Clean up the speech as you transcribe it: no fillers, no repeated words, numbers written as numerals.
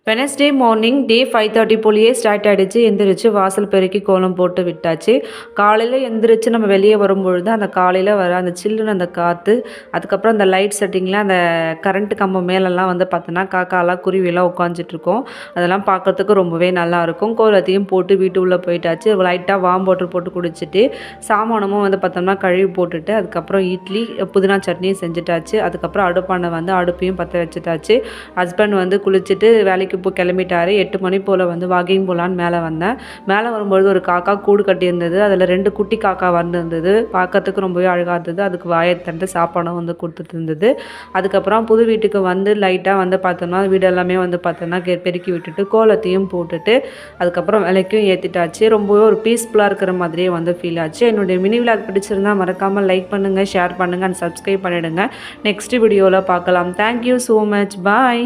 Wednesday morning டே 5:30 போலயே start ஆகிடுச்சு. எந்திரிச்சு வாசல் பெருக்கி கோலம் போட்டு விட்டாச்சு. காலையில் எந்திரிச்சு நம்ம வெளியே வரும்பொழுது அந்த காலையில் வர அந்த சில்லுன்னு அந்த காற்று, அதுக்கப்புறம் அந்த லைட் செட்டிங்கில் அந்த கரண்ட் கம்பம் மேலெல்லாம் வந்து பார்த்தோன்னா காக்காலாம் குருவியெல்லாம் உட்காந்துட்ருக்கோம். அதெல்லாம் பார்க்குறதுக்கு ரொம்பவே நல்லாயிருக்கும். கோலத்தையும் போட்டு வீட்டு உள்ளே போயிட்டாச்சு. லைட்டாக வார்ம் வாட்டர் போட்டு குடிச்சிட்டு சாமானமும் வந்து பார்த்தோம்னா கழுவி போட்டுட்டு அதுக்கப்புறம் இட்லி புதினா சட்னியும் செஞ்சுட்டாச்சு. அதுக்கப்புறம் அடுப்பானை வந்து அடுப்பையும் பற்ற வச்சுட்டாச்சு. ஹஸ்பண்ட் வந்து குளிச்சுட்டு வேலைக்கு இப்போ கிளம்பிட்டாரு. 8 மணி போல் வந்து வாக்கிங் போகலான்னு மேலே வந்தேன். மேலே வரும்பொழுது ஒரு காக்கா கூடு கட்டியிருந்தது. அதில் 2 குட்டி காக்கா வந்திருந்தது. பார்க்கறதுக்கு ரொம்பவே அழகாக இருந்தது. அதுக்கு வாயை திறந்து சாப்பாடும் வந்து கொடுத்துட்டு இருந்தது. அதுக்கப்புறம் புது வீட்டுக்கு வந்து லைட்டாக வந்து பார்த்தோம்னா வீடு எல்லாமே வந்து பார்த்தோன்னா பெருக்கி விட்டுட்டு கோலத்தையும் போட்டுட்டு அதுக்கப்புறம் விலைக்கும் ஏற்றிட்டாச்சு. ரொம்பவே ஒரு பீஸ்ஃபுல்லாக இருக்கிற மாதிரியே வந்து ஃபீல் ஆச்சு. என்னுடைய மினி விளாக் பிடிச்சிருந்தா மறக்காமல் லைக் பண்ணுங்கள், ஷேர் பண்ணுங்கள் அண்ட் சப்ஸ்கிரைப் பண்ணிவிடுங்க. நெக்ஸ்ட் வீடியோவில் பார்க்கலாம். Thank you so much. பாய்.